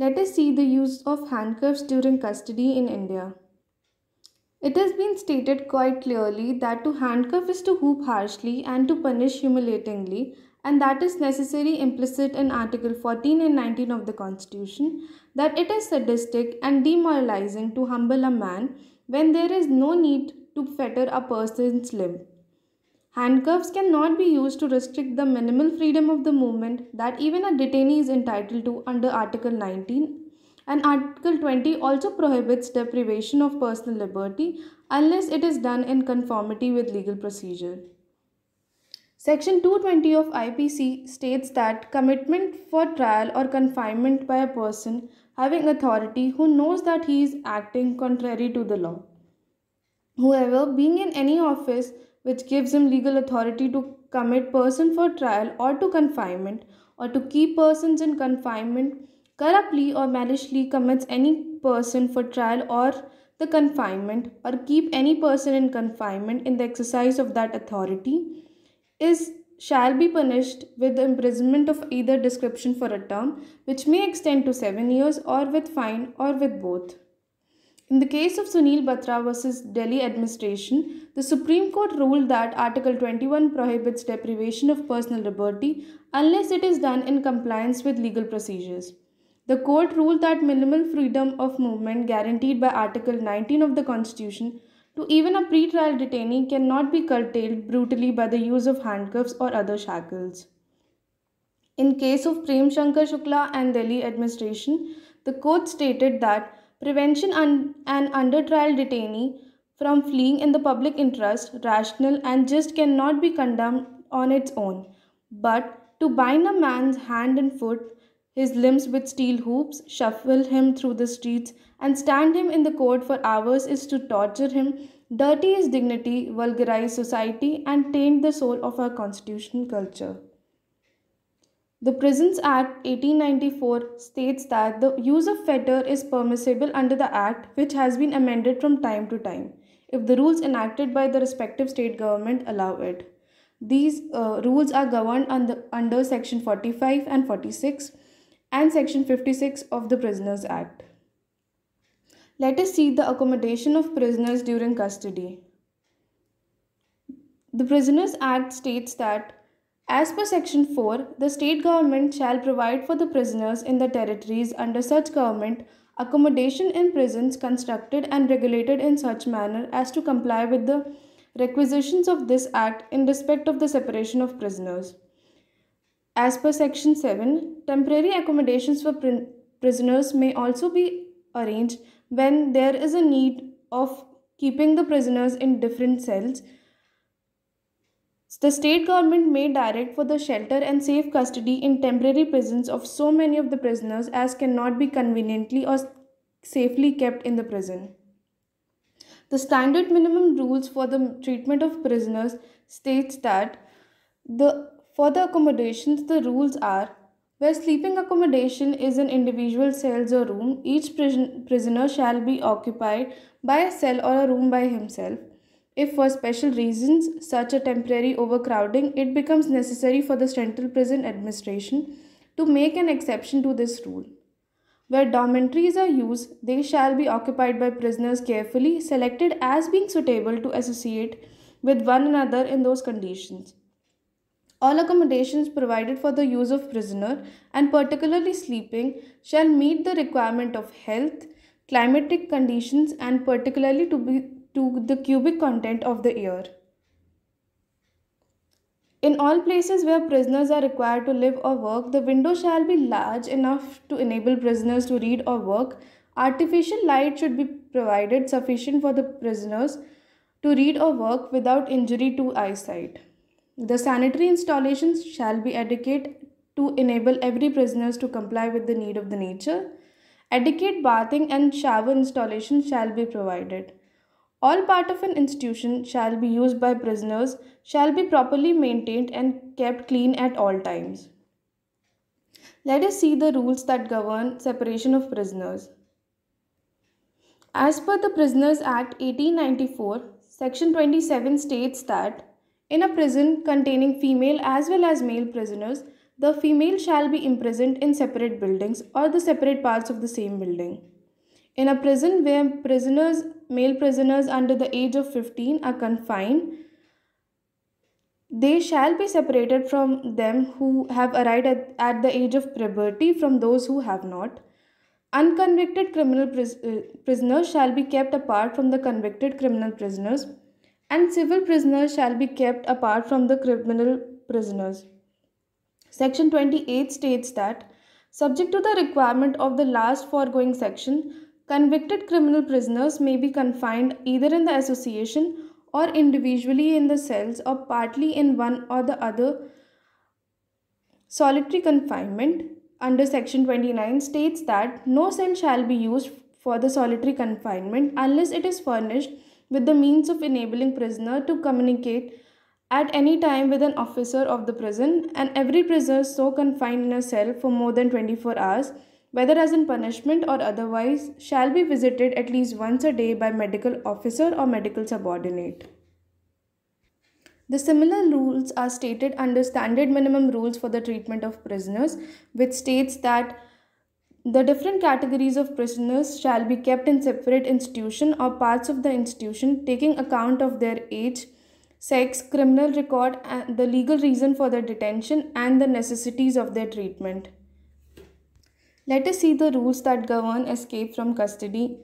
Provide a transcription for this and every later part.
Let us see the use of handcuffs during custody in India. It has been stated quite clearly that to handcuff is to whoop harshly and to punish humiliatingly, and that is necessary implicit in Article 14 and 19 of the Constitution, that it is sadistic and demoralizing to humble a man when there is no need to fetter a person's limb. Handcuffs cannot be used to restrict the minimal freedom of the movement that even a detainee is entitled to under Article 19, and Article 20 also prohibits deprivation of personal liberty unless it is done in conformity with legal procedure. Section 220 of IPC states that commitment for trial or confinement by a person having authority who knows that he is acting contrary to the law. Whoever, being in any office which gives him legal authority to commit person for trial or to confinement or to keep persons in confinement, corruptly or maliciously commits any person for trial or the confinement or keep any person in confinement in the exercise of that authority is shall be punished with the imprisonment of either description for a term which may extend to 7 years or with fine or with both. In the case of Sunil Batra versus Delhi administration, the Supreme Court ruled that Article 21 prohibits deprivation of personal liberty unless it is done in compliance with legal procedures. The court ruled that minimal freedom of movement guaranteed by Article 19 of the Constitution to even a pre-trial detainee cannot be curtailed brutally by the use of handcuffs or other shackles. In case of Prem Shankar Shukla and Delhi administration, the court stated that prevention an under trial detainee from fleeing in the public interest, rational and just cannot be condemned on its own. But to bind a man's hand and foot, his limbs with steel hoops, shuffle him through the streets, and stand him in the court for hours is to torture him, dirty his dignity, vulgarize society, and taint the soul of our constitutional culture. The Prisons Act 1894 states that the use of fetter is permissible under the Act, which has been amended from time to time, if the rules enacted by the respective state government allow it. These rules are governed under Section 45 and 46 and Section 56 of the Prisoners Act. Let us see the accommodation of prisoners during custody. The Prisoners Act states that as per Section 4, the state government shall provide for the prisoners in the territories under such government accommodation in prisons constructed and regulated in such manner as to comply with the requisitions of this Act in respect of the separation of prisoners. As per Section 7, temporary accommodations for prisoners may also be arranged when there is a need of keeping the prisoners in different cells. The state government may direct for the shelter and safe custody in temporary prisons of so many of the prisoners as cannot be conveniently or safely kept in the prison. The standard minimum rules for the treatment of prisoners states that for the accommodations the rules are where sleeping accommodation is in individual cells or room, each prisoner shall be occupied by a cell or a room by himself. If for special reasons, such a temporary overcrowding, it becomes necessary for the Central Prison Administration to make an exception to this rule. Where dormitories are used, they shall be occupied by prisoners carefully selected as being suitable to associate with one another in those conditions. All accommodations provided for the use of prisoner and particularly sleeping shall meet the requirement of health, climatic conditions and particularly to the cubic content of the air. In all places where prisoners are required to live or work, the window shall be large enough to enable prisoners to read or work. Artificial light should be provided sufficient for the prisoners to read or work without injury to eyesight. The sanitary installations shall be adequate to enable every prisoner to comply with the need of the nature. Adequate bathing and shower installation shall be provided. All part of an institution shall be used by prisoners shall be properly maintained and kept clean at all times. Let us see the rules that govern separation of prisoners. As per the Prisoners Act 1894, Section 27 states that in a prison containing female as well as male prisoners, the female shall be imprisoned in separate buildings or the separate parts of the same building. In a prison where male prisoners under the age of 15 are confined, they shall be separated from them who have arrived at the age of puberty from those who have not. Unconvicted prisoners shall be kept apart from the convicted criminal prisoners, and civil prisoners shall be kept apart from the criminal prisoners. Section 28 states that, subject to the requirement of the last foregoing section, convicted criminal prisoners may be confined either in the association or individually in the cells or partly in one or the other. Solitary confinement under Section 29 states that no cell shall be used for the solitary confinement unless it is furnished with the means of enabling prisoner to communicate at any time with an officer of the prison, and every prisoner so confined in a cell for more than 24 hours, whether as in punishment or otherwise, shall be visited at least once a day by medical officer or medical subordinate. The similar rules are stated under Standard Minimum Rules for the Treatment of Prisoners, which states that the different categories of prisoners shall be kept in separate institution or parts of the institution, taking account of their age, sex, criminal record, and the legal reason for their detention and the necessities of their treatment. Let us see the rules that govern escape from custody.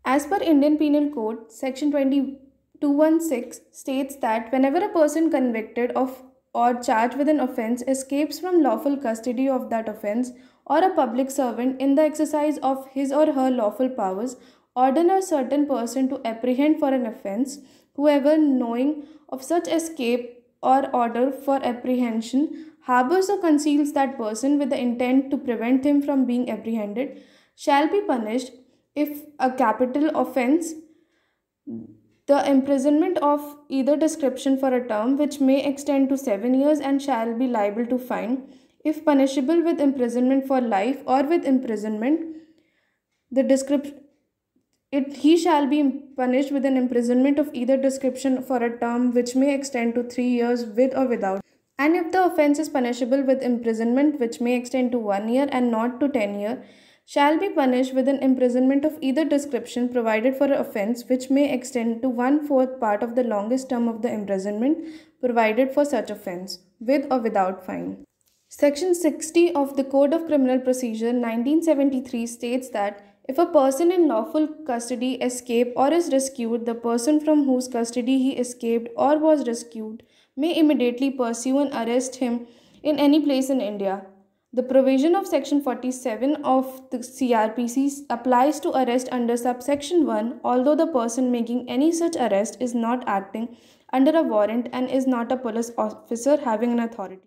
As per Indian Penal Code, Section 216 states that whenever a person convicted of or charged with an offence escapes from lawful custody of that offence, or a public servant in the exercise of his or her lawful powers order a certain person to apprehend for an offence, whoever knowing of such escape or order for apprehension harbors or conceals that person with the intent to prevent him from being apprehended shall be punished, if a capital offence, the imprisonment of either description for a term which may extend to 7 years and shall be liable to fine, if punishable with imprisonment for life or with imprisonment, the description he shall be punished with an imprisonment of either description for a term which may extend to 3 years with or without. And if the offence is punishable with imprisonment which may extend to 1 year and not to 10 years, shall be punished with an imprisonment of either description provided for an offence which may extend to 1/4 part of the longest term of the imprisonment provided for such offence, with or without fine. Section 60 of the Code of Criminal Procedure 1973 states that if a person in lawful custody escape or is rescued, the person from whose custody he escaped or was rescued may immediately pursue and arrest him in any place in India. The provision of Section 47 of the CRPC applies to arrest under subsection 1, although the person making any such arrest is not acting under a warrant and is not a police officer having an authority.